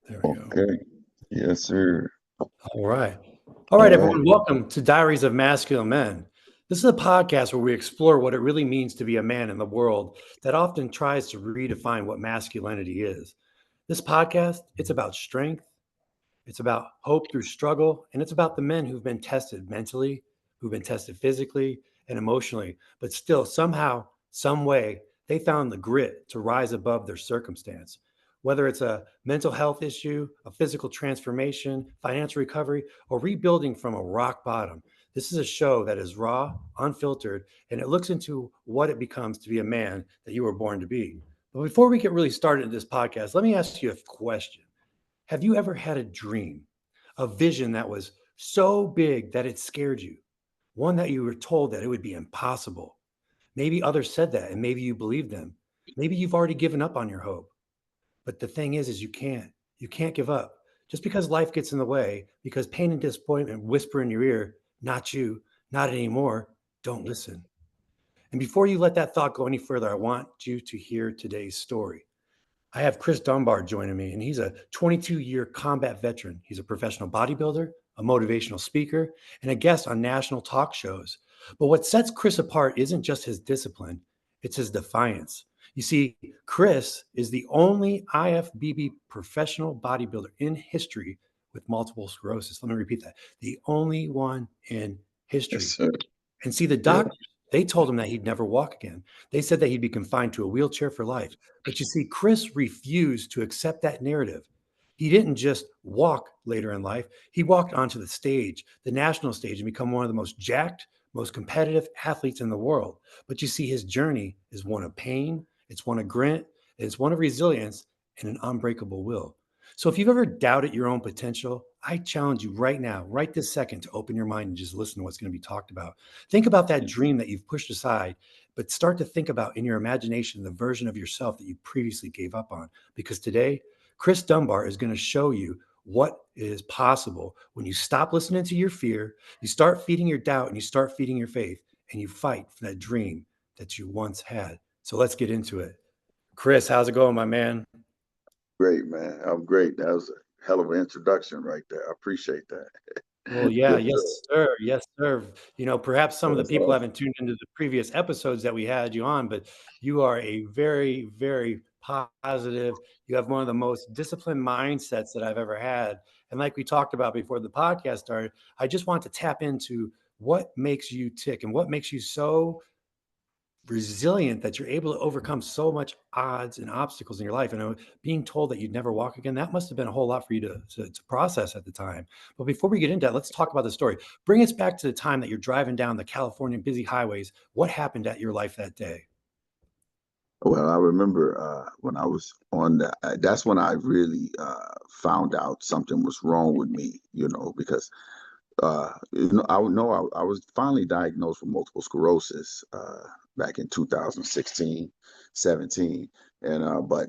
There we go. Okay. Yes, sir. All right. All All right, right. everyone. Welcome to Diaries of Masculine Men. This is a podcast where we explore what it really means to be a man in the world that often tries to redefine what masculinity is. This podcast, it's about strength, it's about hope through struggle, and it's about the men who've been tested mentally, who've been tested physically and emotionally, but still somehow, some way, they found the grit to rise above their circumstance. Whether it's a mental health issue, a physical transformation, financial recovery, or rebuilding from a rock bottom, this is a show that is raw, unfiltered, and it looks into what it becomes to be a man that you were born to be. But before we get really started in this podcast, let me ask you a question. Have you ever had a dream, a vision that was so big that it scared you? One that you were told that it would be impossible. Maybe others said that and maybe you believed them. Maybe you've already given up on your hope. But the thing is you can't. You can't give up. Just because life gets in the way, because pain and disappointment whisper in your ear, not you, not anymore, don't listen. And before you let that thought go any further, I want you to hear today's story. I have Chris Dunbar joining me, and he's a 22-year combat veteran. He's a professional bodybuilder, a motivational speaker, and a guest on national talk shows. But what sets Chris apart isn't just his discipline, it's his defiance. You see, Chris is the only IFBB professional bodybuilder in history with multiple sclerosis. Let me repeat that. The only one in Yes, history. sir. And see, the Yeah. doctors, they told him that he'd never walk again. They said that he'd be confined to a wheelchair for life. But you see, Chris refused to accept that narrative. He didn't just walk later in life, he walked onto the stage, the national stage, and become one of the most jacked, most competitive athletes in the world. But you see, his journey is one of pain, it's one of grit, it's one of resilience, and an unbreakable will. So if you've ever doubted your own potential, I challenge you right now, right this second, to open your mind and just listen to what's going to be talked about. Think about that dream that you've pushed aside, but start to think about in your imagination the version of yourself that you previously gave up on. Because today, Chris Dunbar is going to show you what is possible when you stop listening to your fear, you start feeding your doubt, and you start feeding your faith, and you fight for that dream that you once had. So let's get into it. Chris, how's it going, my man? Great, man. I'm great. That was a hell of an introduction right there. I appreciate that. Well, yeah, Good job. yes, sir. Yes, sir. Perhaps some of the That's people awesome. haven't tuned into the previous episodes that we had you on, but you are a very, very positive. You have one of the most disciplined mindsets that I've ever had. And like we talked about before the podcast started, I just want to tap into what makes you tick and what makes you so resilient that you're able to overcome so much odds and obstacles in your life. And being told that you'd never walk again, that must have been a whole lot for you to process at the time. But before we get into that, let's talk about the story. Bring us back to the time that you're driving down the California busy highways. What happened at your life that day? Well, I remember when I was on that's when I really found out something was wrong with me, because I was finally diagnosed with multiple sclerosis back in 2016, 17, and but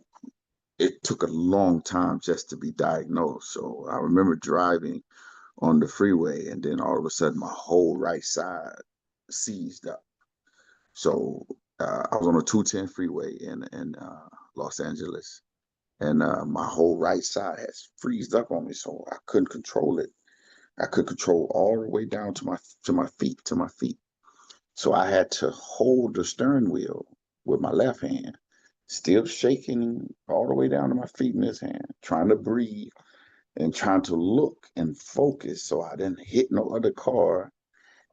it took a long time just to be diagnosed. So I remember driving on the freeway, and then all of a sudden, my whole right side seized up. So I was on a 210 freeway in Los Angeles, and my whole right side has freezed up on me, so I couldn't control it. I could control all the way down to my feet. So I had to hold the steering wheel with my left hand, still shaking all the way down to my feet in this hand, trying to breathe and trying to look and focus so I didn't hit no other car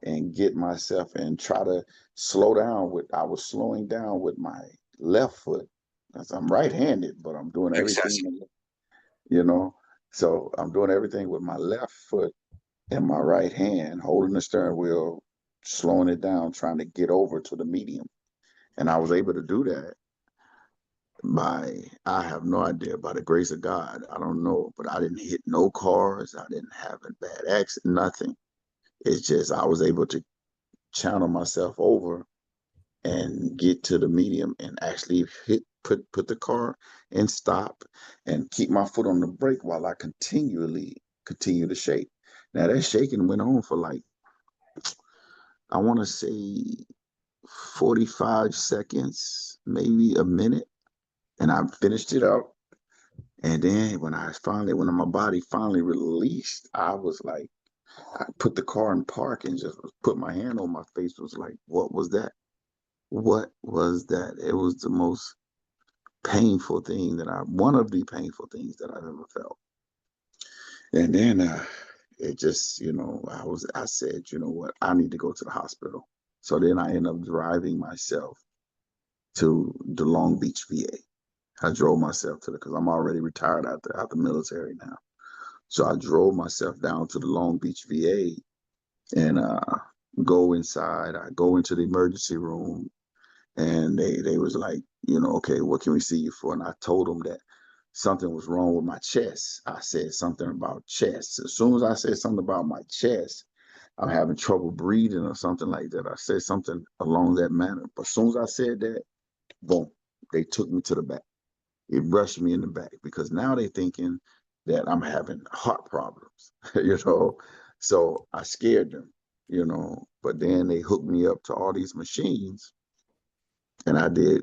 and get myself and try to slow down with I was slowing down with my left foot. As I'm right-handed, but I'm doing Excessive. everything, you know. So I'm doing everything with my left foot and my right hand, holding the steering wheel, slowing it down, trying to get over to the medium. And I was able to do that I have no idea, by the grace of God. I don't know, but I didn't hit no cars. I didn't have a bad accident, nothing. It's just I was able to channel myself over and get to the medium and actually put the car in stop and keep my foot on the brake while I continue to shake. Now that shaking went on for like I want to say 45 seconds, maybe a minute, and I finished it out. And then when when my body finally released, I was like, I put the car in park and just put my hand on my face. Was like, what was that? What was that? It was the most painful thing one of the painful things that I've ever felt. And then it just, I said, you know what? I need to go to the hospital. So then I ended up driving myself to the Long Beach VA. I drove myself because I'm already retired out the military now. So I drove myself down to the Long Beach VA and go inside. I go into the emergency room and they was like, okay, what can we see you for? And I told them that something was wrong with my chest. I said something about chest. As soon as I said something about my chest, I'm having trouble breathing or something like that. I said something along that manner. But as soon as I said that, boom, they took me to the back. It rushed me in the back because now they thinking that I'm having heart problems, So I scared them, but then they hooked me up to all these machines and I did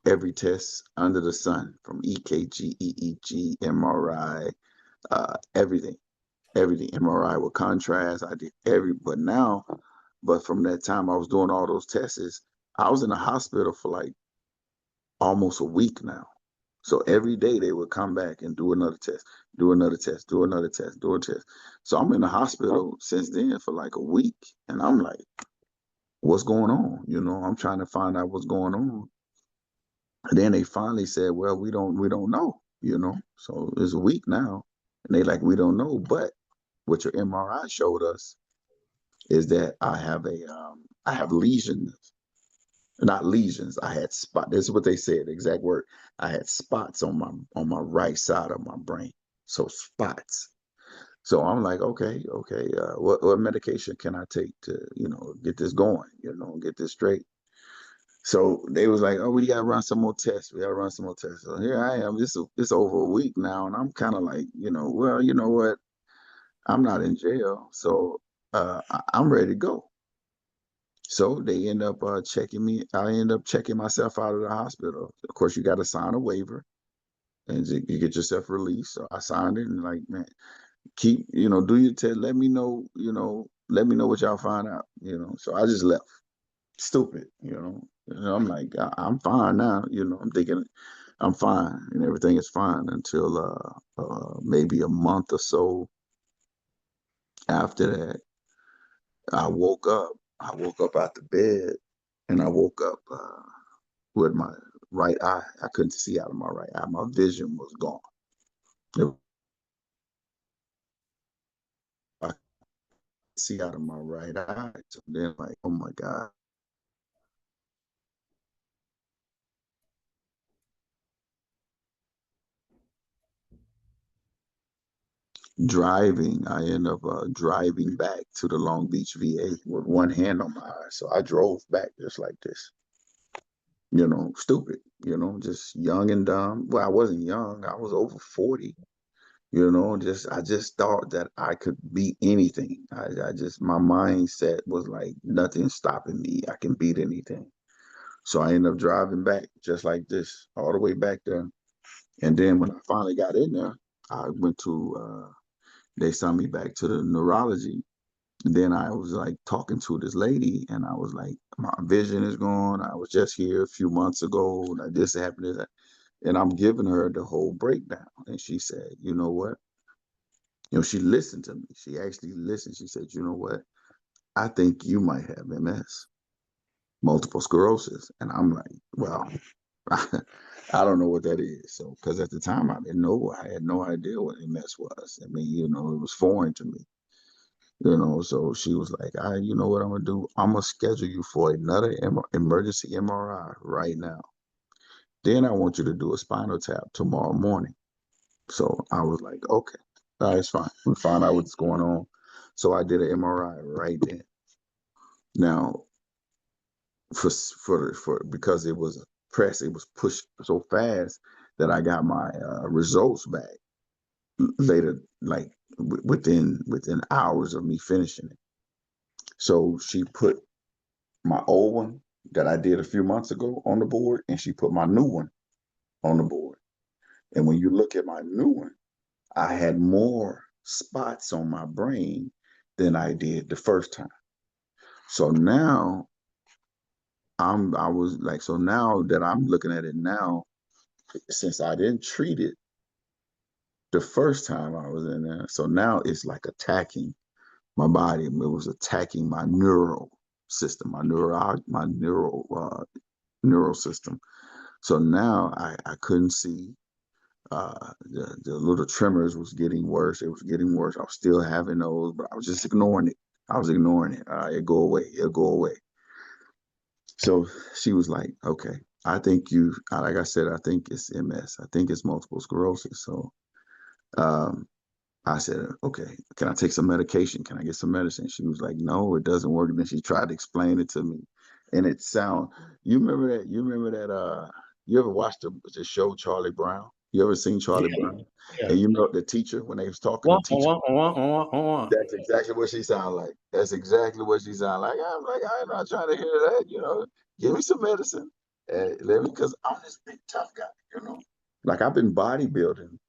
every test under the sun from EKG, EEG, MRI, everything, MRI with contrast. I did but from that time I was doing all those tests, I was in the hospital for like almost a week now. So every day they would come back and do another test, do another test, do another test, do a test. So I'm in the hospital since then for like a week. And I'm like, what's going on? I'm trying to find out what's going on. And then they finally said, well, we don't know, So it's a week now. And they like, we don't know. But what your MRI showed us is that I have lesions. Not lesions. I had spot. This is what they said. The exact word. I had spots on my right side of my brain. So spots. So I'm like, okay. What medication can I take to get this going? Get this straight. So they was like, oh, we gotta run some more tests. We gotta run some more tests. So here I am. It's over a week now, and I'm kind of like, well, you know what? I'm not in jail, so I'm ready to go. So they end up checking me. I end up checking myself out of the hospital. Of course, you got to sign a waiver and you get yourself released. So I signed it and like, man, do your test. Let me know, let me know what y'all find out, So I just left. Stupid, I'm like, I'm fine now, I'm thinking I'm fine and everything is fine until maybe a month or so after that. I woke up. I woke up out the bed and I woke up with my right eye. I couldn't see out of my right eye. My vision was gone. I could see out of my right eye. So then, like, oh my God. Driving, I ended up driving back to the Long Beach VA with one hand on my eye. So I drove back just like this, stupid, just young and dumb. Well, I wasn't young. I was over 40. I just thought that I could beat anything. My mindset was like nothing stopping me. I can beat anything. So I ended up driving back just like this, all the way back there. And then when I finally got in there, I went to they sent me back to the neurology. And then I was like talking to this lady, and I was like, my vision is gone. I was just here a few months ago. Like this happened, and I'm giving her the whole breakdown. And she said, you know what? She listened to me. She actually listened. She said, you know what? I think you might have MS, multiple sclerosis. And I'm like, well, I don't know what that is. So, because at the time I didn't know, I had no idea what MS was. I mean, it was foreign to me, So she was like, you know what I'm going to do? I'm going to schedule you for another emergency MRI right now. Then I want you to do a spinal tap tomorrow morning. So I was like, okay, all right, it's fine. We find out what's going on. So I did an MRI right then. Now, because it was it was pushed so fast that I got my results back later, like within hours of me finishing it. So she put my old one that I did a few months ago on the board, and she put my new one on the board. And when you look at my new one, I had more spots on my brain than I did the first time. So now so now that I'm looking at it now, since I didn't treat it the first time I was in there, so now it's like attacking my body. It was attacking my neural system, neural system. So now I couldn't see. The little tremors was getting worse. It was getting worse. I was still having those, but I was just ignoring it. I was ignoring it. It'll go away. It'll go away. So she was like, okay, I think like I said, I think it's MS. I think it's multiple sclerosis. So um, I said, okay, can I take some medication? Can I get some medicine? She was like, no, it doesn't work. And then she tried to explain it to me. And you remember that, you ever watched the show Charlie Brown? You ever seen Yeah, Charlie Brown? yeah. And you know the teacher, when they was talking, the Wah, teacher, wah, wah, wah, wah, wah. that's exactly what she sounded like. That's exactly what she sounded like. I'm like, I'm not trying to hear that, give me some medicine. Because I'm this big tough guy, Like I've been bodybuilding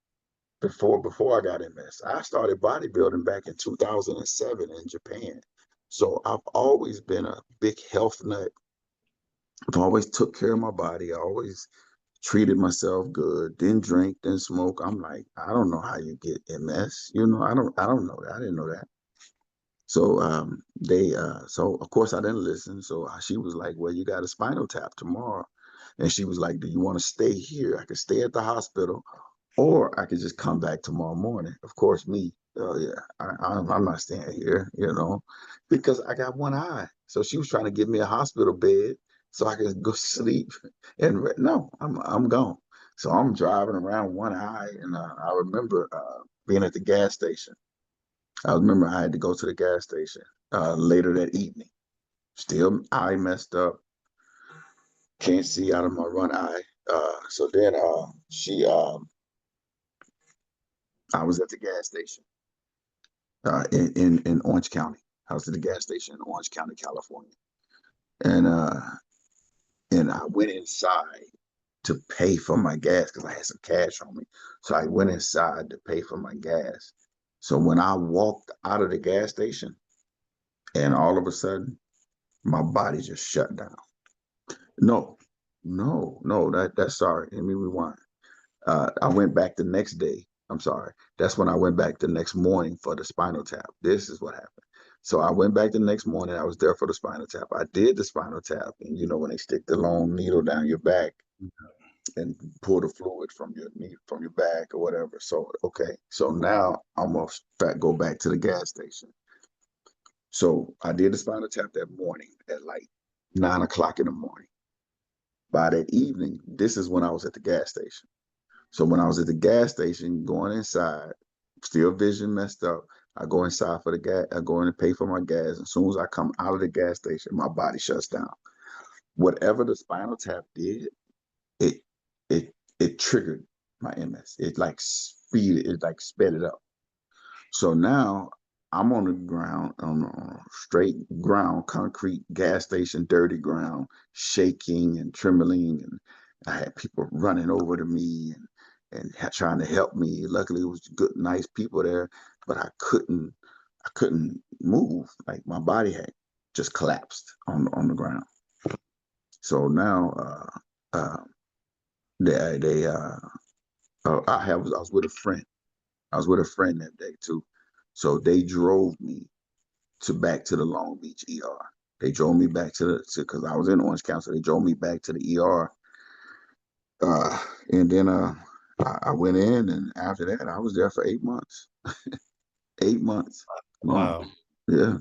before I got MS. I started bodybuilding back in 2007 in Japan. So I've always been a big health nut. I've always took care of my body. I always treated myself good. Didn't drink, didn't smoke. I'm like, I don't know how you get MS. I don't know that. I didn't know that. So so of course I didn't listen. So she was like, well, you got a spinal tap tomorrow. And she was like, do you want to stay here? I could stay at the hospital, or I could just come back tomorrow morning. Of course, me, oh yeah, I'm not staying here, because I got one eye. So she was trying to give me a hospital bed so I could go sleep. And no, I'm gone. So I'm driving around one eye, and I remember being at the gas station. I remember I had to go to the gas station later that evening. Still eye messed up, can't see out of my one eye. So then I was at the gas station in Orange County. I was at the gas station in Orange County, California, and I went inside to pay for my gas because I had some cash on me. So I went inside to pay for my gas. So when I walked out of the gas station, and all of a sudden my body just shut down. No, no, that's sorry. Let me rewind. I went back the next day. I'm sorry. That's when I went back the next morning for the spinal tap. This is what happened. So I went back the next morning. I was there for the spinal tap. I did the spinal tap, and when they stick the long needle down your back and pull the fluid from your knee, from your back or whatever. So okay. So now I'm gonna go back to the gas station. So I did the spinal tap that morning at like 9 o'clock in the morning. By that evening, this is when I was at the gas station. So when I was at the gas station, going inside, still vision messed up. I go inside for the gas. I go in and pay for my gas. As soon as I come out of the gas station, my body shuts down. Whatever the spinal tap did, it it triggered my MS. It like sped it up. So now I'm on the ground, on straight ground, concrete gas station, dirty ground, shaking and trembling, and I had people running over to me and trying to help me. Luckily, it was good, nice people there, but I couldn't move. Like my body had just collapsed on the ground. So now, they I was with a friend. I was with a friend that day too. So they drove me back to the Long Beach ER. They drove me back because I was in Orange County. So they drove me back to the ER. And then I went in, and after that, I was there for 8 months. 8 months long. Wow. Yeah,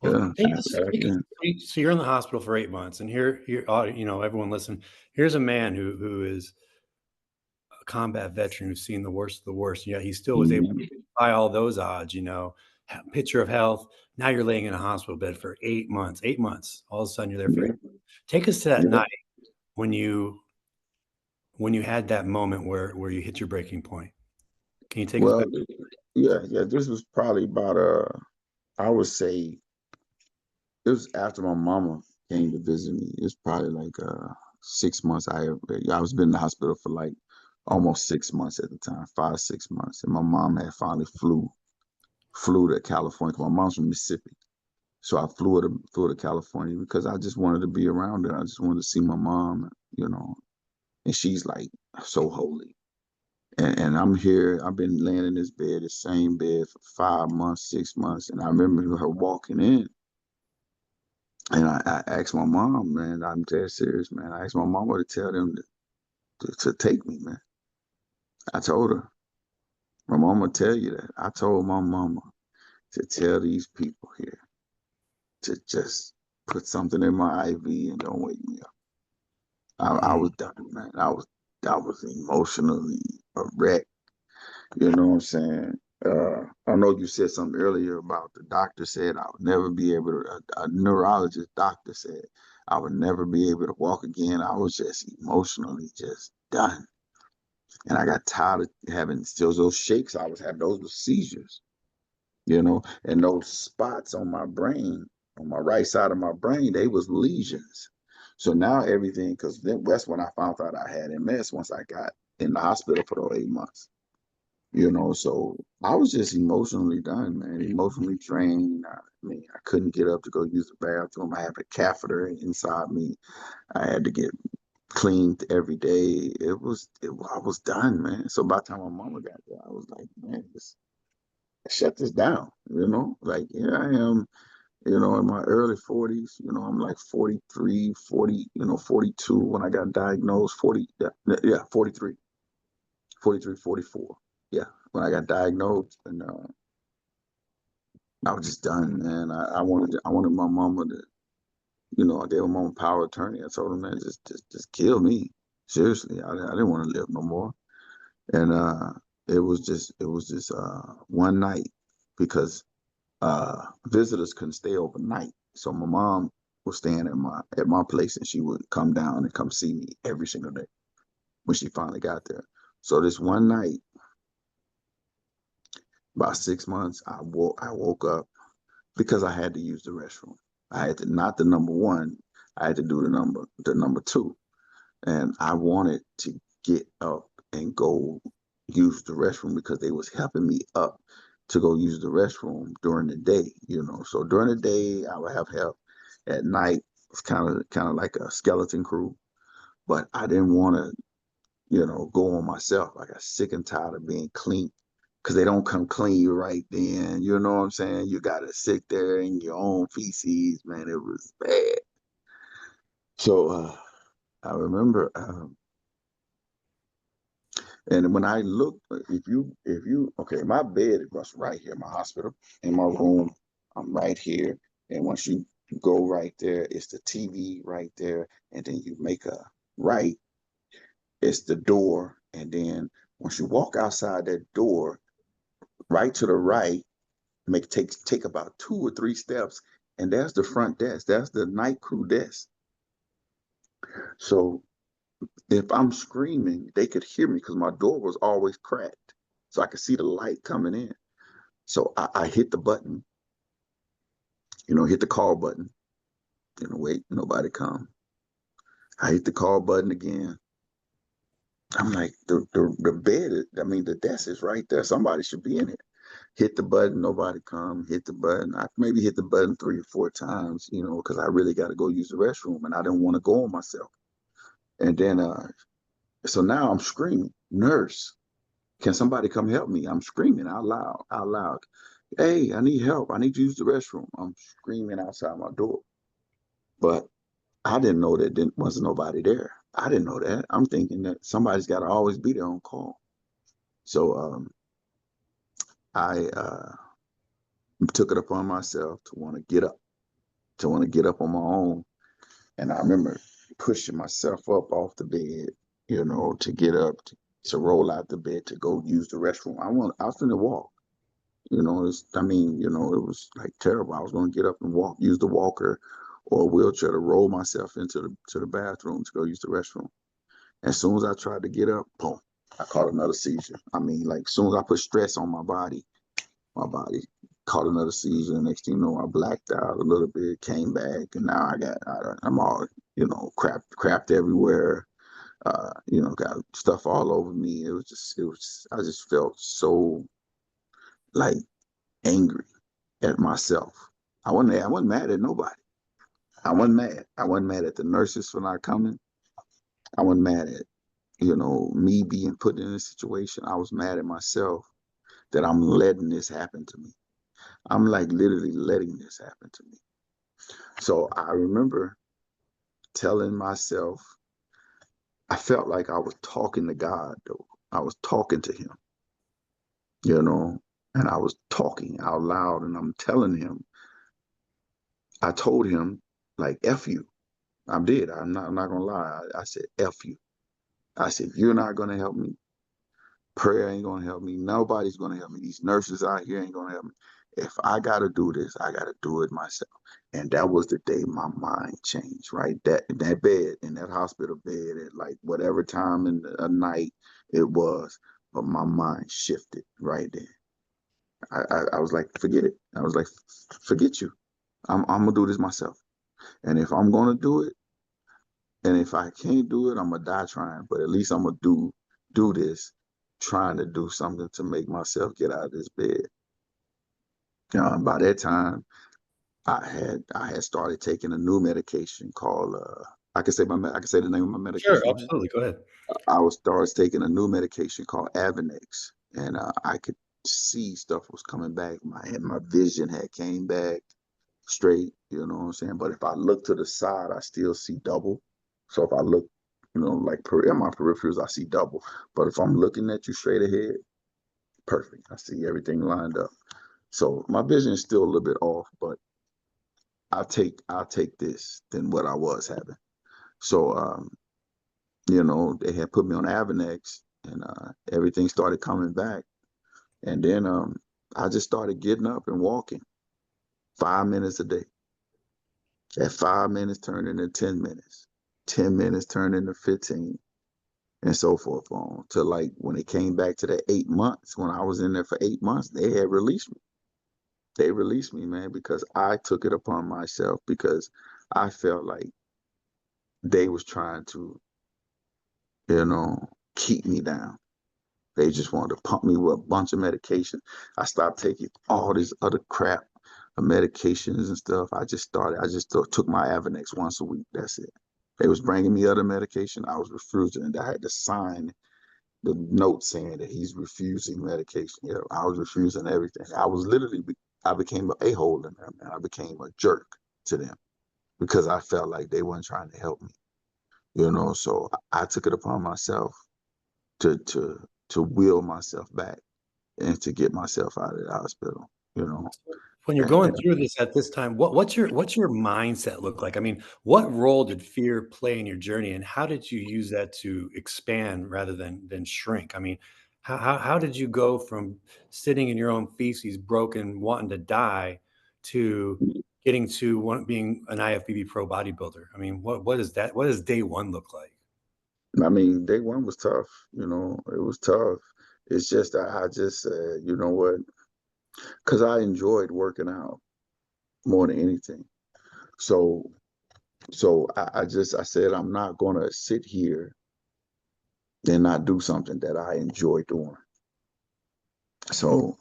Well, yeah. After that, yeah. so you're in the hospital for 8 months, and here, everyone listen. Here's a man who is a combat veteran who's seen the worst of the worst, and yet he still was able to Mhm. defy all those odds. Picture of health. Now you're laying in a hospital bed for 8 months. 8 months. All of a sudden, you're there for Yeah, 8 months. Take us to that yeah. night when you had that moment where you hit your breaking point. Can you take us Well, back? yeah. This was probably about I would say it was after my mama came to visit me. It's probably like 6 months. I was been in the hospital for like almost 6 months at the time, 5, 6 months. And my mom had finally flew to California. 'Cause my mom's from Mississippi. So I flew to California because I just wanted to be around her. I just wanted to see my mom, you know, and she's like so holy. And I'm here, I've been laying in this bed, the same bed for 5 months, 6 months. And I remember her walking in. And I asked my mom, man, I'm dead serious, man. I asked my mama to tell them to take me, man. I told her, my mama tell you that. I told my mama to tell these people here to just put something in my IV and don't wake me up. I was done, man. I was emotionally a wreck. You know what I'm saying? I know you said something earlier about the doctor said I would never be able to. A neurologist doctor said I would never be able to walk again. I was just emotionally just done, and I got tired of having still those shakes. I was having those were seizures, and those spots on my brain, on my right side of my brain, they was lesions. So now everything, because that's when I found out I had MS once I got in the hospital for those 8 months. So I was just emotionally done, man, emotionally drained. I mean, I couldn't get up to go use the bathroom. I had a catheter inside me. I had to get cleaned every day. I was done, man. So by the time my mama got there, I was like, man, just shut this down, like here I am, in my early 40s, I'm like 43, 40, 42 when I got diagnosed, 40, yeah, 43, 43, 44. Yeah, when I got diagnosed, and I was just done, man. I wanted my mama to, I gave my mama power of attorney. I told her, man, just kill me. Seriously, I didn't want to live no more. And it was just one night because visitors couldn't stay overnight. So my mom was staying at my place, and she would come down and come see me every single day when she finally got there. So this one night, about 6 months, I woke up because I had to use the restroom. I had to, not the number one, I had to do the number two. And I wanted to get up and go use the restroom because they was helping me up to go use the restroom during the day. So during the day I would have help. At night it's kind of like a skeleton crew. But I didn't want to, go on myself. I got sick and tired of being clean because they don't come clean you right then. You know what I'm saying? You got to sit there in your own feces, man. It was bad. So I remember, and when I looked, okay, my bed was right here, my hospital, in my room. I'm right here, and once you go right there, it's the TV right there, and then you make a right, it's the door, and then once you walk outside that door, right to the right, take about 2 or 3 steps, and there's the front desk. That's the night crew desk. So if I'm screaming, they could hear me because my door was always cracked, so I could see the light coming in. So I hit the button, hit the call button. Wait, nobody come. I hit the call button again. I'm like, the bed, the desk is right there. Somebody should be in it. Hit the button, nobody come. Hit the button. I maybe hit the button 3 or 4 times, because I really got to go use the restroom and I didn't want to go on myself. And then, so now I'm screaming, nurse, can somebody come help me? I'm screaming out loud. Hey, I need help. I need to use the restroom. I'm screaming outside my door. But I didn't know that there wasn't nobody there. I didn't know that. I'm thinking that somebody's got to always be there on call. So I took it upon myself to want to get up on my own. And I remember pushing myself up off the bed, to get up, to roll out the bed, to go use the restroom. I was going to walk. It was like terrible. I was going to get up and walk, use the walker or a wheelchair to roll myself into the bathroom to go use the restroom. As soon as I tried to get up, boom, I caught another seizure. Like as soon as I put stress on my body caught another seizure. Next thing you know, I blacked out a little bit, came back, and now I'm all, crapped everywhere. got stuff all over me. I just felt so like angry at myself. I wasn't mad at nobody. I wasn't mad. I wasn't mad at the nurses for not coming. I wasn't mad at, me being put in this situation. I was mad at myself that I'm letting this happen to me. I'm like literally letting this happen to me. So I remember telling myself, I felt like I was talking to God though. I was talking to him, you know, and I was talking out loud and I'm telling him, I told him like F you. I did. I'm not gonna lie. I said F you. I said, you're not gonna help me. Prayer ain't gonna help me. Nobody's gonna help me. These nurses out here ain't gonna help me. If I gotta do this, I gotta do it myself. And that was the day my mind changed, right? That in that bed, in that hospital bed, at like whatever time in the night it was, but my mind shifted right there. I was like, forget it. I was like, forget you. I'm gonna do this myself. And if I'm gonna do it, and if I can't do it, I'm gonna die trying. But at least I'm gonna do this, trying to do something to make myself get out of this bed. By that time, I had started taking a new medication called I can say the name of my Sure, medication, right? absolutely. Go ahead. I was started taking a new medication called Avonex, and I could see stuff was coming back. My vision had came back straight, you know what I'm saying? But if I look to the side, I still see double. So if I look, like in my peripherals, I see double. But if I'm looking at you straight ahead, perfect. I see everything lined up. So my vision is still a little bit off, but I'll take this than what I was having. So they had put me on Avonex and everything started coming back. And then I just started getting up and walking 5 minutes a day. That 5 minutes turned into 10 minutes. 10 minutes turned into 15 and so forth on to like when it came back to the 8 months, when I was in there for 8 months, they had released me. They released me, man, because I took it upon myself because I felt like they was trying to, you know, keep me down. They just wanted to pump me with a bunch of medication. I stopped taking all this other crap, medications and stuff. I just took my Avonex once a week. That's it. They was bringing me other medication. I was refusing, and I had to sign the note saying that he's refusing medication. I was refusing everything. I became an a-hole in them, and I became a jerk to them because I felt like they weren't trying to help me. So I took it upon myself to to to will myself back and to get myself out of the hospital. You know, When you're and, going and through this at this time, what's your mindset look like? I mean, what role did fear play in your journey, and how did you use that to expand rather than shrink? I mean, how did you go from sitting in your own feces, broken, wanting to die, to getting to being an IFBB pro bodybuilder? I mean, what is that? What does day one look like? I mean, day one was tough. It was tough. It's just I just said, you know what? Because I enjoyed working out more than anything. So I said I'm not gonna sit here and not do something that I enjoy doing. So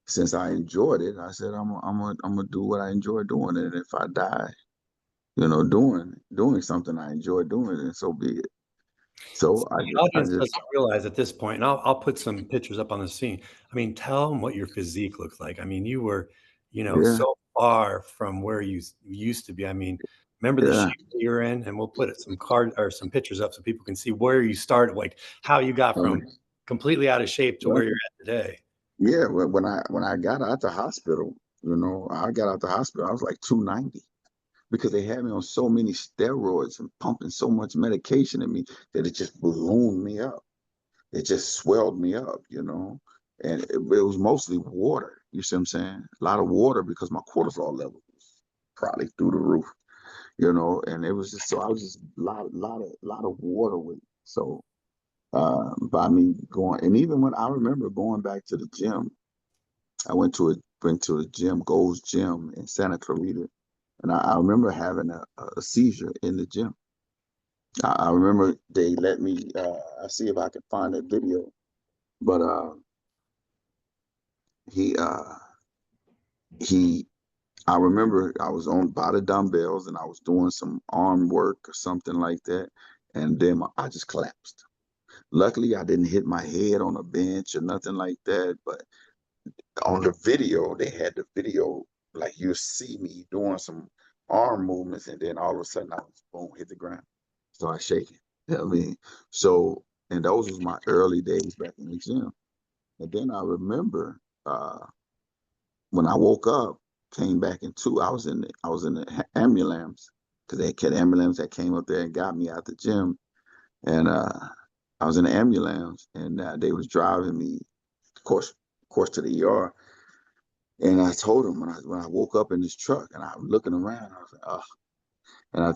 since I enjoyed it, I said I'm gonna do what I enjoy doing, and if I die, doing something I enjoy doing, then so be it. So So the I audience just doesn't realize at this point, and I'll put some pictures up on the scene. I mean, tell them what your physique looked like. I mean, you were, yeah so far from where you used to be. I mean, remember the yeah shape that you're in, and we'll put some card or some pictures up so people can see where you started, like how you got I from mean, completely out of shape to yeah where you're at today. yeah. When I got out the hospital, I got out the hospital. I was like 290 because they had me on so many steroids and pumping so much medication in me that it just ballooned me up. It just swelled me up, and it was mostly water. You see what I'm saying? A lot of water because my cortisol level was probably through the roof, and it was just so I was just a lot of water with it. So by me going, and even when I remember going back to the gym, I went to a gym, Gold's Gym in Santa Clarita, and I remember having a seizure in the gym. I remember they let me. I see if I can find that video, but he he. I remember I was on by the dumbbells and I was doing some arm work or something like that, and then I just collapsed. Luckily, I didn't hit my head on a bench or nothing like that. But on the video, they had the video like you see me doing some arm movements, and then all of a sudden I was boom hit the ground, started shaking. You know what I mean? So, and those was my early days back in the gym. And then I remember when I woke up, came back into I was in the ambulance because they had ambulance that came up there and got me out the gym, and I was in the ambulance, and they was driving me, of course, to the ER. And I told him when I woke up in this truck and I was looking around, I was like, oh. And I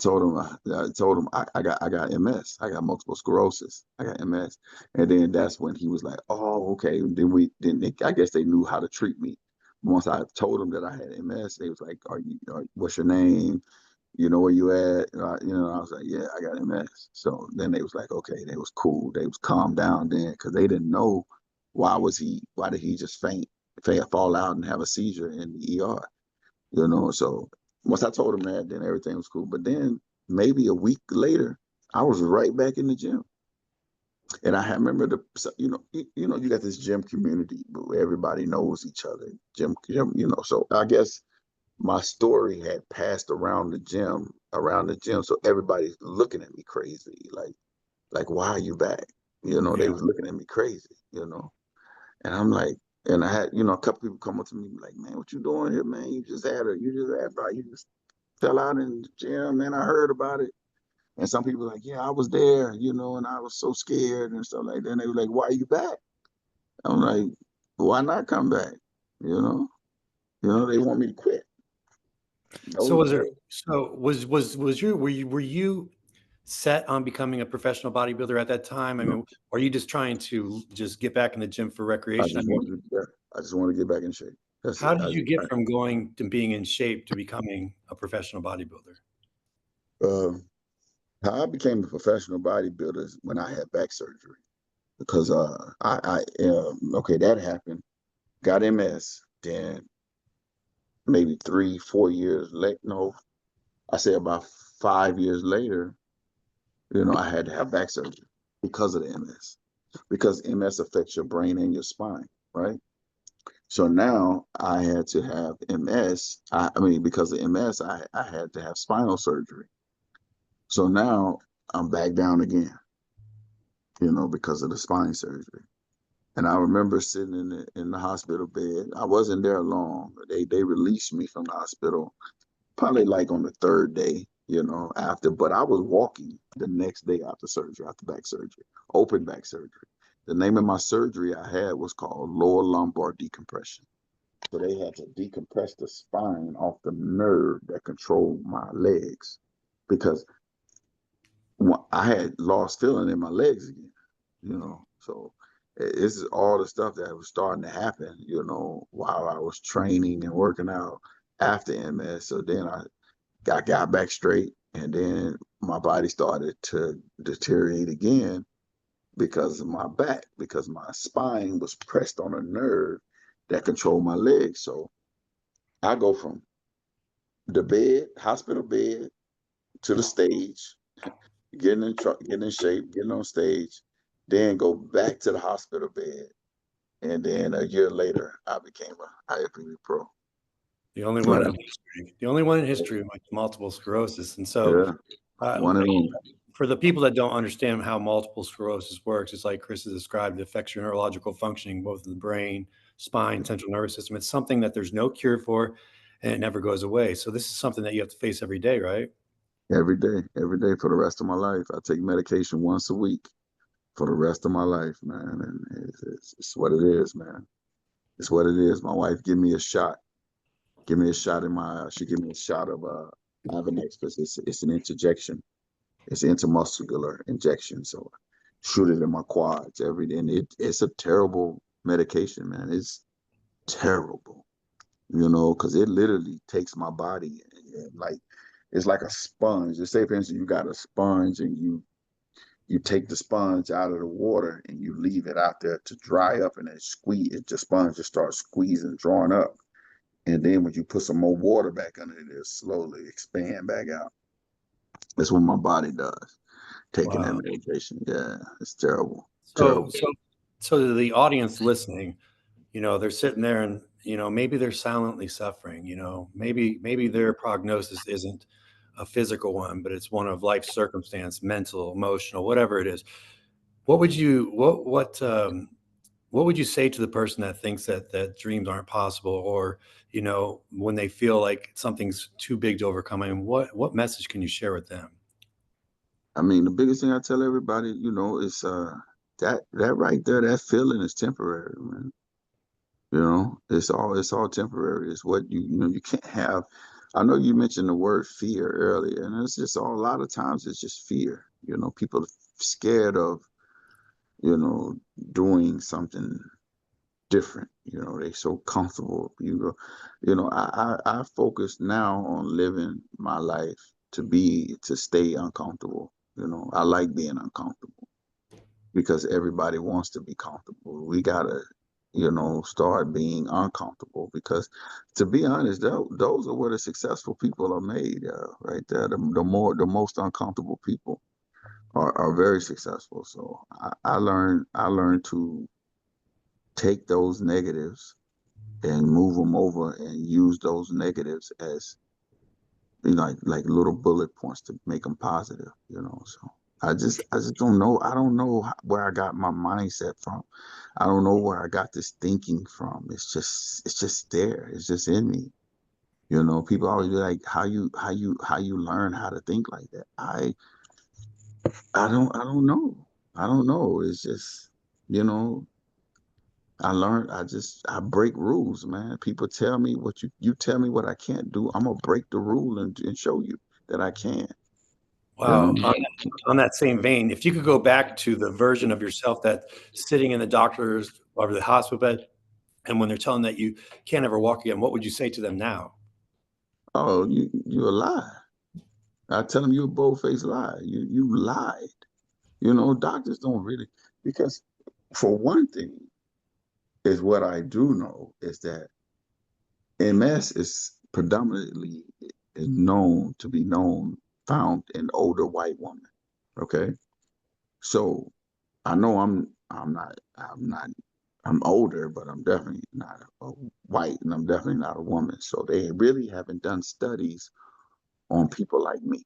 got MS. I got multiple sclerosis. I got MS. And then that's when he was like, oh, okay. And I guess they knew how to treat me. Once I told them that I had MS, they was like, what's your name? You know where you at? I was like, yeah, I got MS. So then they was like, okay, they was cool. They was calmed down then because they didn't know why did he just fall out and have a seizure in the ER, So once I told him that, then everything was cool. But then maybe a week later, I was right back in the gym. And I remember you got this gym community where everybody knows each other. So I guess my story had passed around the gym. So everybody's looking at me crazy, like, why are you back? They Yeah. was looking at me crazy. And I'm like, and I had, a couple people come up to me like, man, what you doing here, man? You just fell out in the gym, man. I heard about it. And some people were like, yeah, I was there, and I was so scared and stuff like that. And they were like, why are you back? I'm like, why not come back? You know, they want me to quit. So No, was there? So was you were you set on becoming a professional bodybuilder at that time? I no. mean, are you just trying to just get back in the gym for recreation? I mean, I just want to get back in shape. That's how it. did you get from going to being in shape to becoming a professional bodybuilder? Uh, how I became a professional bodybuilder is when I had back surgery because okay, that happened. Got MS. Then maybe 3, 4 years late. No, I say about 5 years later. I had to have back surgery because of the MS. Because MS affects your brain and your spine, right? So now I had to have MS. I mean, because of MS, I had to have spinal surgery. So now I'm back down again, because of the spine surgery. And I remember sitting in the hospital bed. I wasn't there long. They released me from the hospital probably like on the third day, after. But I was walking the next day after surgery, after back surgery, open back surgery. The name of my surgery I had was called lower lumbar decompression. So they had to decompress the spine off the nerve that controlled my legs because I had lost feeling in my legs again. So this is all the stuff that was starting to happen, while I was training and working out after MS. So then I got back straight, and then my body started to deteriorate again because of my back, because my spine was pressed on a nerve that controlled my legs. So I go from the bed, hospital bed, to the stage, getting in shape, getting on stage, then go back to the hospital bed, and then a year later, I became a IFBB pro. The only one Right. in history. The only one in history with multiple sclerosis. And so, Yeah. One of them. for the people that don't understand how multiple sclerosis works, it's like Chris has described. It affects your neurological functioning, both in the brain, spine, central nervous system. It's something that there's no cure for, and it never goes away. So this is something that you have to face every day, right? Every day for the rest of my life. I take medication once a week for the rest of my life, man. And it's what it is, man. It's what it is. My wife give me a shot. Give me a shot she give me a shot of Avonex because it's an interjection. It's an intermuscular injection. So shoot it in my quads every day. And it's a terrible medication, man. It's terrible, because it literally takes my body and like it's like a sponge. Just say, for instance, you got a sponge and you take the sponge out of the water and you leave it out there to dry up, and then squeeze it. The sponge just starts squeezing, drawing up. And then when you put some more water back under it, it'll slowly expand back out. That's what my body does, taking that Wow. medication. Yeah, it's terrible. So, Terrible. so, so to the audience listening, they're sitting there and, maybe they're silently suffering, maybe their prognosis isn't a physical one, but it's one of life circumstance, mental, emotional, whatever it is. What would you say to the person that thinks that dreams aren't possible, or, when they feel like something's too big to overcome? I mean, what message can you share with them? I mean, the biggest thing I tell everybody, is that right there, that feeling is temporary, man. It's all temporary. It's what you can't have. I know you mentioned the word fear earlier, and it's just a lot of times it's just fear. People are scared of, you know, doing something different. They so comfortable. I focus now on living my life to stay uncomfortable. I like being uncomfortable because everybody wants to be comfortable. We gotta, start being uncomfortable because, to be honest, those are where the successful people are made. Right there, the most uncomfortable people are very successful. So I learned to take those negatives and move them over and use those negatives as, like little bullet points to make them positive. So I just don't know. I don't know where I got my mindset from. I don't know where I got this thinking from. It's just there. It's just in me. People always be like, how you learn how to think like that. I don't know. I don't know. It's just, you know, I learned, I break rules, man. People tell me what you tell me what I can't do. I'm gonna break the rule and show you that I can, you Wow. know. On that same vein, if you could go back to the version of yourself that's sitting in the doctor's or the hospital bed, and when they're telling that you can't ever walk again, what would you say to them now? Oh, you a lie. I tell them you're a bold-faced lie. You lied. Doctors don't really, because for one thing, is what I do know is that MS is predominantly is known to be found in older white women. Okay. So I know I'm older, but I'm definitely not white, and I'm definitely not a woman. So they really haven't done studies on people like me.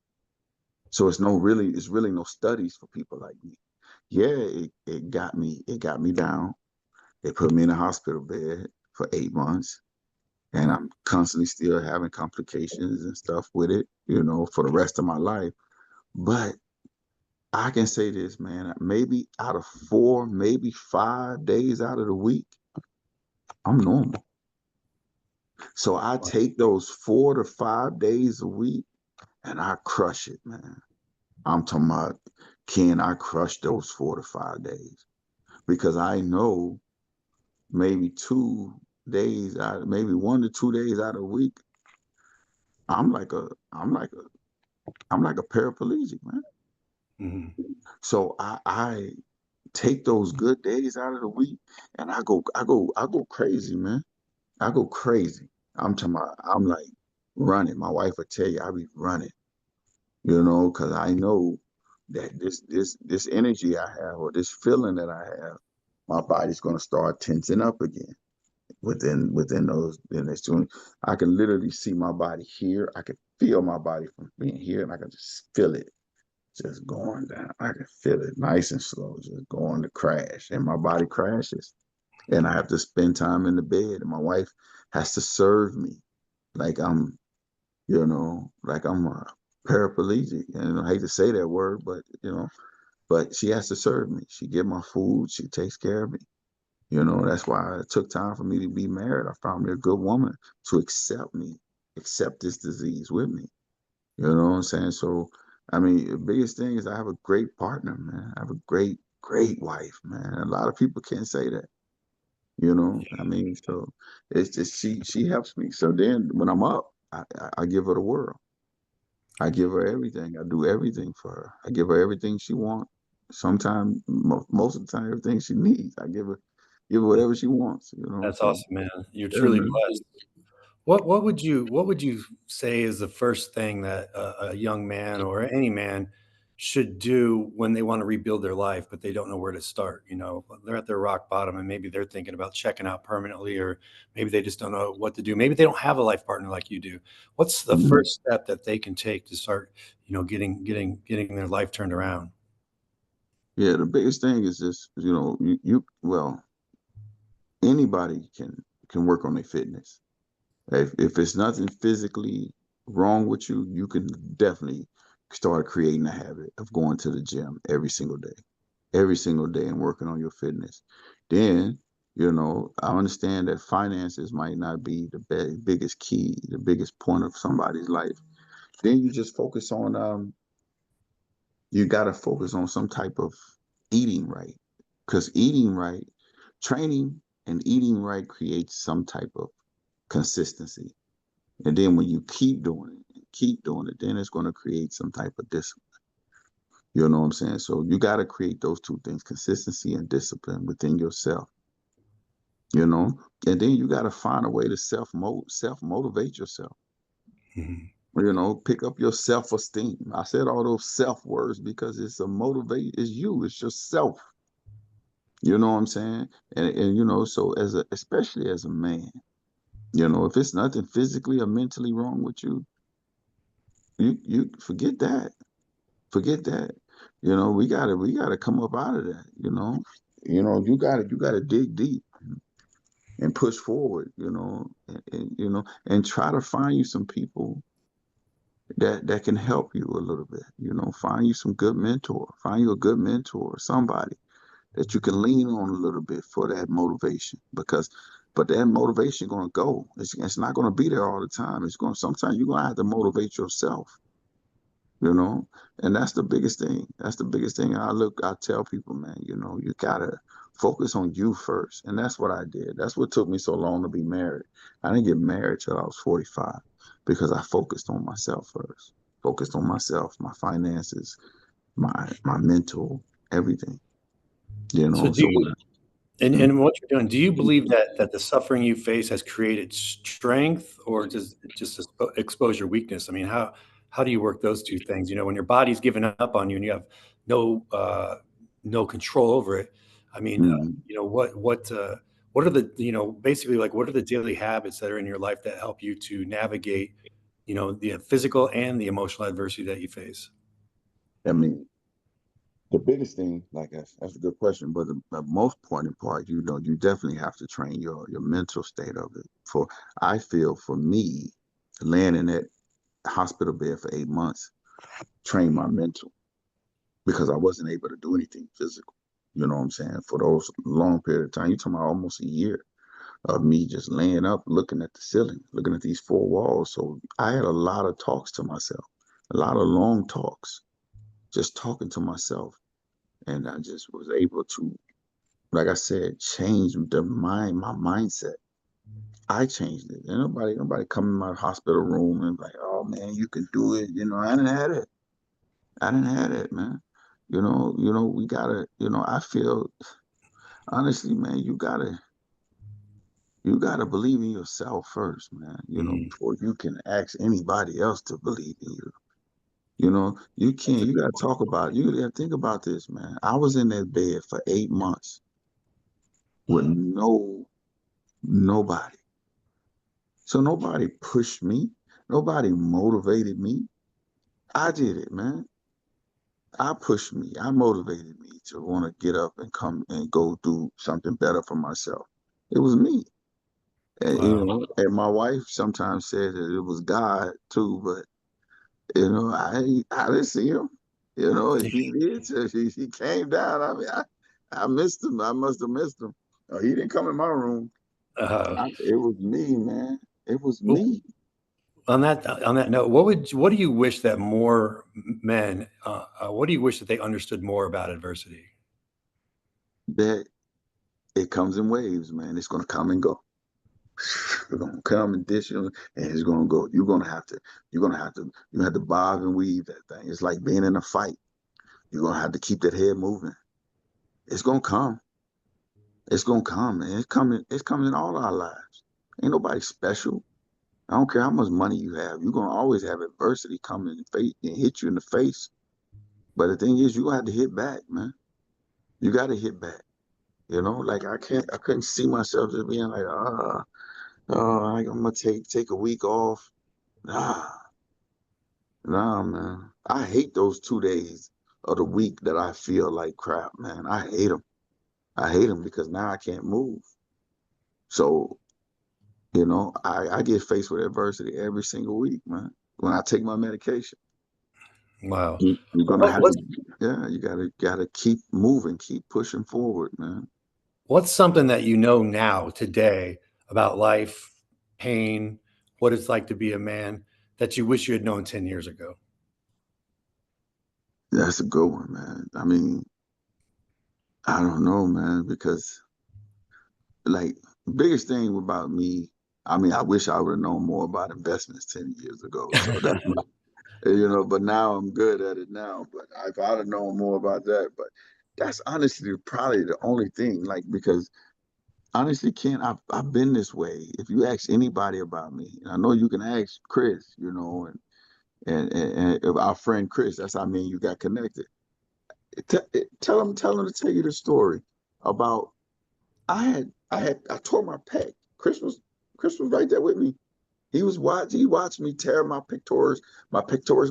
So it's really no studies for people like me. Yeah, it got me down. They put me in a hospital bed for 8 months, and I'm constantly still having complications and stuff with it, for the rest of my life. But I can say this, man, maybe out of 4, maybe 5 days out of the week, I'm normal. So I take those 4 to 5 days a week and I crush it, man. I'm talking about, can I crush those 4 to 5 days? Because I know maybe 2 days out, maybe 1 to 2 days out of the week, I'm like a, I'm like a, I'm like a paraplegic, man. Mhm. So I take those good days out of the week and I go crazy, man. I go crazy. I'm like running. My wife would tell you I be running, because I know that this energy I have, or this feeling that I have, my body's gonna start tensing up again within those in this tune. I can literally see my body here. I can feel my body from being here, and I can just feel it just going down. I can feel it nice and slow, just going to crash, and my body crashes, and I have to spend time in the bed, and my wife has to serve me like I'm a paraplegic. And I hate to say that word, but she has to serve me. She get my food. She takes care of me. That's why it took time for me to be married. I found me a good woman to accept this disease with me. You know what I'm saying? So, I mean, the biggest thing is I have a great partner, man. I have a great, great wife, man. A lot of people can't say that. I mean, so it's just she helps me. So then when I'm up, I give her the world. I give her everything. I do everything for her. I give her everything she wants. Sometimes, most of the time, everything she needs. I give her whatever she wants. You know. That's So awesome, man. You're yeah, truly man. blessed. What would you say is the first thing that a young man or any man should do when they want to rebuild their life, but they don't know where to start? You know, they're at their rock bottom and maybe they're thinking about checking out permanently, or maybe they just don't know what to do. Maybe they don't have a life partner like you do. What's the Mhm. first step that they can take to start, getting their life turned around? Yeah, the biggest thing is just, well, anybody can work on their fitness. If it's nothing physically wrong with you, you can definitely start creating a habit of going to the gym every single day and working on your fitness. Then, I understand that finances might not be the biggest key, the biggest point of somebody's life. Then you got to focus on some type of eating right. Because eating right, training and eating right creates some type of consistency. And then when you keep doing it and keep doing it, then it's going to create some type of discipline. You know what I'm saying? So you got to create those two things, consistency and discipline within yourself, you know? And then you got to find a way to self motivate yourself. Mhm. Pick up your self esteem. I said all those self words because it's you, it's yourself. You know what I'm saying? And so especially as a man, if it's nothing physically or mentally wrong with you, you forget that. Forget that. We gotta come up out of that, you gotta dig deep and push forward, and try to find you some people that can help you a little bit, find you some good mentor, find you a good mentor, somebody that you can lean on a little bit for that motivation but that motivation gonna go. It's not gonna be there all the time. Sometimes you're gonna have to motivate yourself, you know and that's the biggest thing. I tell people, man, you gotta focus on you first, and that's what I did. That's what took me so long to be married. I didn't get married till I was 45 because I focused on myself first, focused on myself, my finances, my mental, everything. So do So you, when and what you're doing, do you believe that the suffering you face has created strength, or does it just expose your weakness? I mean, how do you work those two things? You know, when your body's giving up on you and you have no no control over it. I mean, Mhm. what are the basically, like, what are the daily habits that are in your life that help you to navigate the physical and the emotional adversity that you face? I mean, the biggest thing, like that's a good question, but the most important part, you definitely have to train your mental state of it. I feel for me, laying in that hospital bed for 8 months trained my mental because I wasn't able to do anything physical. You know what I'm saying? For those long period of time, you're talking about almost a year of me just laying up, looking at the ceiling, looking at these four walls. So I had a lot of talks to myself, a lot of long talks, just talking to myself. And I just was able to, like I said, change my mindset. I changed it. And nobody come in my hospital room and like, oh man, you can do it. I didn't have it. I didn't have it, man. We gotta, I feel honestly, man, you gotta believe in yourself first, man, Mm, before you can ask anybody else to believe in you. that's a You good gotta point. talk about, you gotta think about this, man. I was in that bed for 8 months with nobody. So nobody pushed me. Nobody motivated me. I did it, man. I pushed me. I motivated me to want to get up and come and go do something better for myself. It was me. And, Wow. and my wife sometimes said that it was God too, but I didn't see him. If he did, so he came down. I mean, I missed him. I must have missed him. He didn't come in my room. Uh, It was me, man. It was well, me. on that note, what do you wish that more men, what do you wish that they understood more about adversity? That it comes in waves, man. It's gonna come and go. We're gonna come and dish you, and it's gonna go. You have to bob and weave that thing. It's like being in a fight. You're gonna have to keep that head moving. It's gonna come. It's gonna come, man. It's coming. It's coming in all our lives. Ain't nobody special. I don't care how much money you have. You're gonna always have adversity come in the face and hit you in the face. But the thing is, you got to hit back, man. You got to hit back. You know, like I couldn't see myself just being like, I'm gonna take a week off. Nah, nah, man. I hate those 2 days of the week that I feel like crap, man. I hate them. I hate them because now I can't move. So, I get faced with adversity every single week, man. When I take my medication, Wow. you're gonna What, have to, what's yeah, you gotta keep moving, keep pushing forward, man. what's something that you know now today about life, pain, what it's like to be a man that you wish you had known 10 years ago? That's a good one, man. I mean, I don't know, man, because like biggest thing about me, I mean, I wish I would have known more about investments 10 years ago. So that's my, but now I'm good at it now. But if I'd have known more about that, but that's honestly probably the only thing, like, because honestly, Ken, I've been this way. If you ask anybody about me, and I know you can ask Chris, and our friend Chris, that's how me and you got connected. Tell him to tell you the story about I tore my pec. Chris was right there with me. He watched me tear my pectoris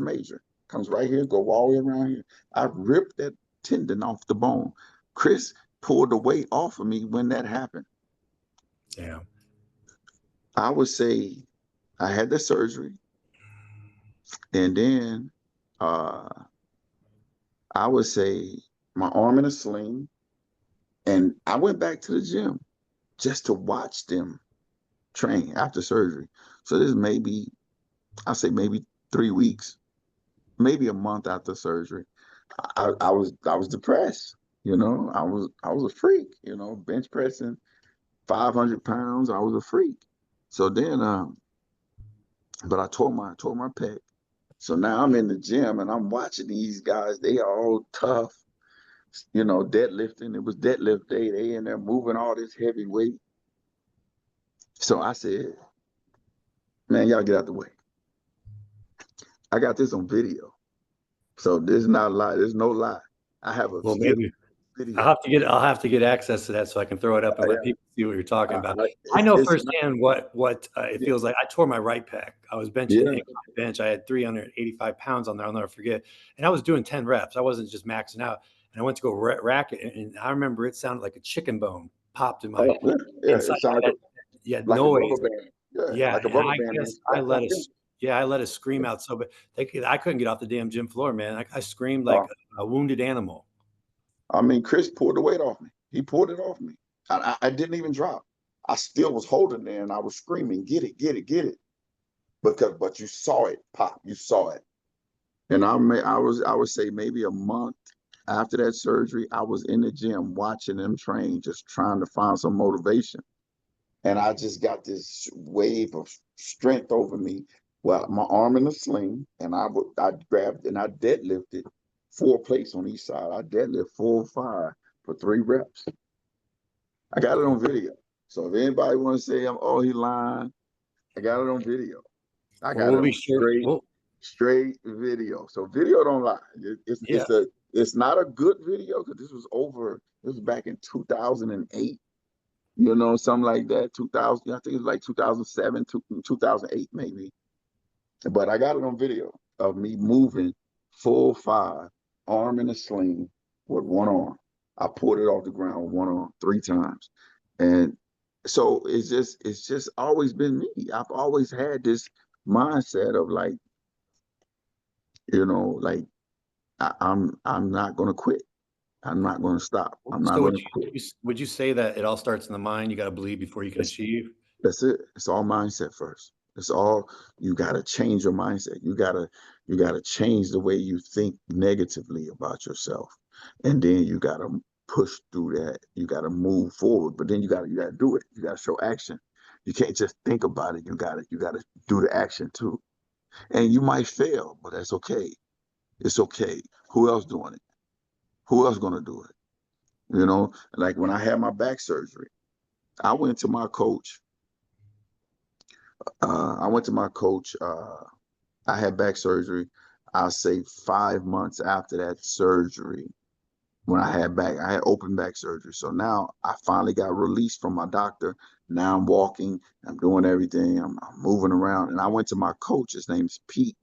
major. Comes right here, go all the way around here. I ripped that tendon off the bone. Chris pulled the weight off of me when that happened. Yeah. I would say I had the surgery, and then uh I would say my arm in a sling, and I went back to the gym just to watch them train after surgery. So this may be, I say maybe 3 weeks, maybe a month after surgery. I was depressed. I was a freak. Bench pressing 500 pounds. I was a freak. So then, but I tore my pec. So now I'm in the gym and I'm watching these guys. They are all tough. Deadlifting. It was deadlift day. They in there moving all this heavy weight. So I said, man, y'all get out the way. I got this on video. So this is not a lie. There's no lie. I have a Well, still maybe video. I'll have to get access to that so I can throw it up and let Yeah, people see what you're talking about. I know it's not, firsthand what it yeah, feels like. I tore my right pec. I was benching yeah. incline bench. I had 385 pounds on there. I'll never forget. And I was doing 10 reps. I wasn't just maxing out. And I went to go rack it, and I remember it sounded like a chicken bone popped in my Oh, yeah, yeah. inside It sounds my like head. Yeah, like a noise. rubber band. Yeah, Yeah, like a and rubber I band. And guess it's like that. I let a scream out so but I couldn't get off the damn gym floor, man. I screamed like Uh, a wounded animal. I mean, Chris pulled the weight off me. He pulled it off me. I didn't even drop. I still was holding there and I was screaming, "Get it, get it, get it!" But you saw it pop. You saw it. And I would say maybe a month after that surgery, I was in the gym watching them train, just trying to find some motivation. And I just got this wave of strength over me. Well, my arm in a sling, and I grabbed and I deadlifted 4 plates on each side. I deadlift 4 or 5 for 3 reps. I got it on video. So if anybody want to say he lying, I got it on video. I Well, got it we'll be on sure. Well, straight video. So video don't lie. yeah. It's not a good video because this was back in 2008. Something like that. 2000, I think it was like 2007, 2008 maybe. But I got it on video of me moving full 5, arm in a sling with one arm. I pulled it off the ground with one arm 3 times. And so it's just always been me. I've always had this mindset of like I'm not gonna quit. I'm not gonna stop. I'm not So gonna quit. would you say that it all starts in the mind? You got to believe before you can That's, achieve. that's it. It's all mindset first. It's all you gotta change your mindset. You gotta change the way you think negatively about yourself. And then you gotta push through that. You gotta move forward. But then you gotta do it. You gotta show action. You can't just think about it. You gotta do the action too. And you might fail, but that's okay. It's okay. Who else doing it? Who else gonna do it? You know, like when I had my back surgery, I went to my coach. I went to my coach. I had back surgery. I'll say 5 months after that surgery, when I had open back surgery. So now I finally got released from my doctor. Now I'm walking, I'm doing everything, I'm moving around. And I went to my coach. His name's Pete.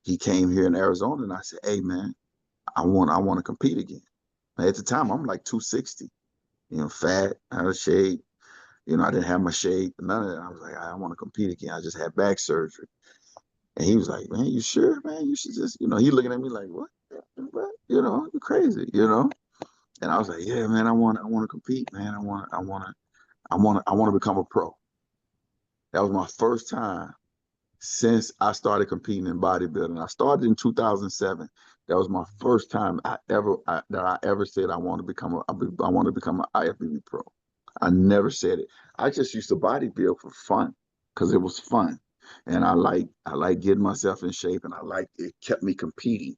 He came here in Arizona, and I said, "Hey man, I want to compete again." At the time, I'm like 260, fat, out of shape. I didn't have my shape, none of that. I was like, I want to compete again. I just had back surgery. And he was like, "Man, you sure, man? You should just," he looking at me like, "What? What? You're crazy. And I was like, "Yeah, man, I want to compete, man. I want to become a pro." That was my first time since I started competing in bodybuilding. I started in 2007. That was my first time that I ever said I want to become an IFBB pro. I never said it. I just used to bodybuild for fun because it was fun, and I like getting myself in shape, and it kept me competing.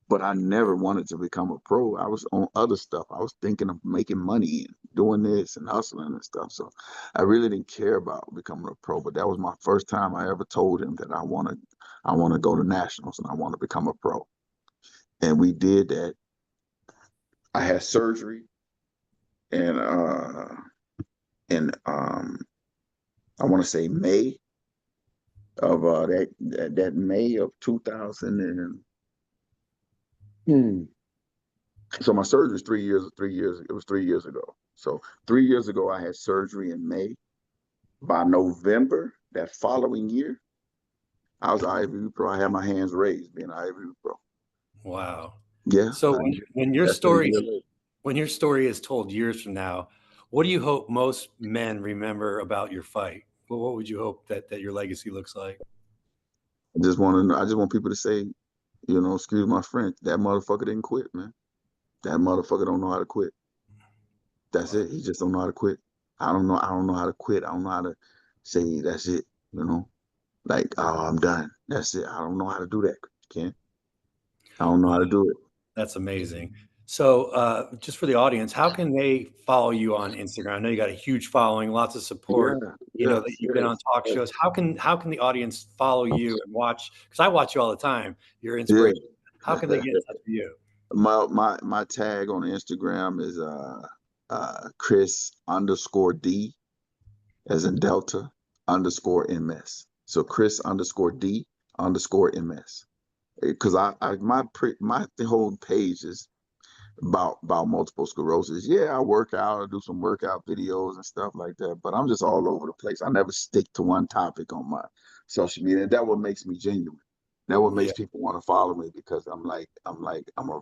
But I never wanted to become a pro. I was on other stuff. I was thinking of making money and doing this and hustling and stuff. So I really didn't care about becoming a pro. But that was my first time I ever told him that I want to go to nationals and I want to become a pro. And we did that. I had surgery and in I want to say May of that May of 2000 and so my surgery was 3 years. It was 3 years ago. So 3 years ago, I had surgery in May. By November that following year, I was an IFBB pro. I had my hands raised being an IFBB pro. Wow. Yeah. So when your That's what it story is. when your story is told years from now, what do you hope most men remember about your fight? What would you hope that your legacy looks like? I just want people to say, excuse my French, that motherfucker didn't quit, man. That motherfucker don't know how to quit. That's Wow. it. He just don't know how to quit. I don't know how to quit. I don't know how to say that's it, Like, oh, I'm done. That's it. I don't know how to do that, Ken. I don't know Wow. how to do it. That's amazing. So, just for the audience, how can they follow you on Instagram? I know you got a huge following, lots of support. Yeah, That yes, you've been on yes, talk yes. shows. How can the audience follow you and watch? Because I watch you all the time. You're Yeah. inspiration. How can they get in touch with you? My tag on Instagram is Chris underscore D as in Delta underscore MS. So Chris underscore D underscore MS. Because my the whole page is about multiple sclerosis. Yeah, I work out, I do some workout videos and stuff like that, but I'm just all over the place. I never stick to one topic on my social media. And that what makes me genuine. That what Yeah. makes people want to follow me because I'm a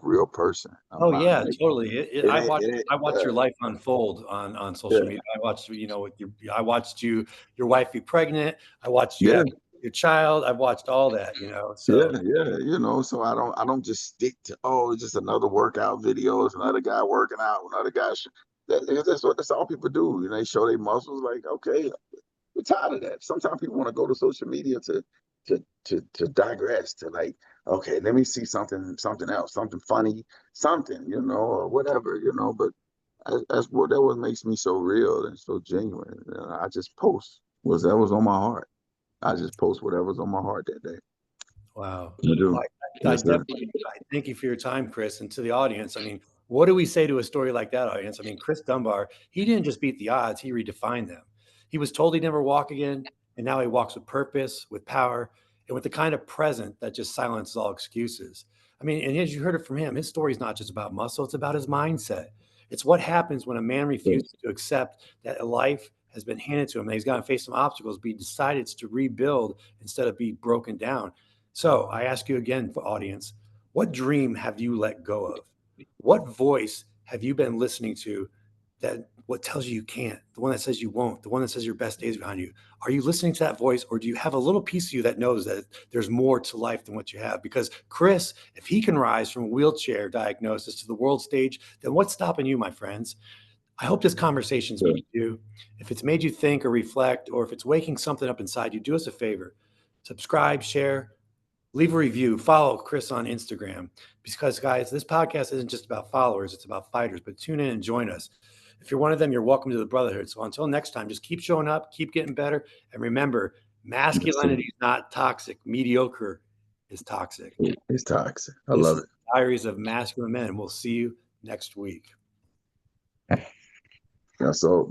real person. I'm Oh not yeah, like totally. it ain't it I ain't watched your life unfold on social yeah media. I watched with I watched your wife be pregnant. I watched you yeah have your child. I've watched all that. yeah So yeah so I don't just stick to it's just another workout video. It's another guy working out, another guy. That's all people do. They show their muscles. Like, okay, we're tired of that. Sometimes people want to go to social media to digress, to like, okay, let me see something else, something funny, something, or whatever, But that what makes me so real and so genuine. I just post that was on my heart. I just post whatever's on my heart that day. wow. I do. Well, I Yes, sir. definitely I thank you for your time, Chris, and to the audience. I mean, what do we say to a story like that, audience? I mean, Chris Dunbar, he didn't just beat the odds; he redefined them. He was told he'd never walk again, and now he walks with purpose, with power, and with the kind of present that just silences all excuses. I mean, and as you heard it from him, his story is not just about muscle; it's about his mindset. It's what happens when a man Yes. refuses to accept that a life has been handed to him, that he's got to face some obstacles, but he decides to rebuild instead of be broken down. So I ask you again, for audience, what dream have you let go of? What voice have you been listening to that what tells you can't, the one that says you won't, the one that says your best days behind you? Are you listening to that voice, or do you have a little piece of you that knows that there's more to life than what you have? Because Chris, if he can rise from a wheelchair diagnosis to the world stage, then what's stopping you, my friends? I hope this conversation's moved you. If it's made you think or reflect, or if it's waking something up inside you, do us a favor. Subscribe, share, leave a review, follow Chris on Instagram. Because, guys, this podcast isn't just about followers, it's about fighters. But tune in and join us. If you're one of them, you're welcome to the Brotherhood. So until next time, just keep showing up, keep getting better. And remember, masculinity is not toxic. Mediocre is toxic. It's toxic. I love it. Diaries of Masculine Men. We'll see you next week. Yeah, so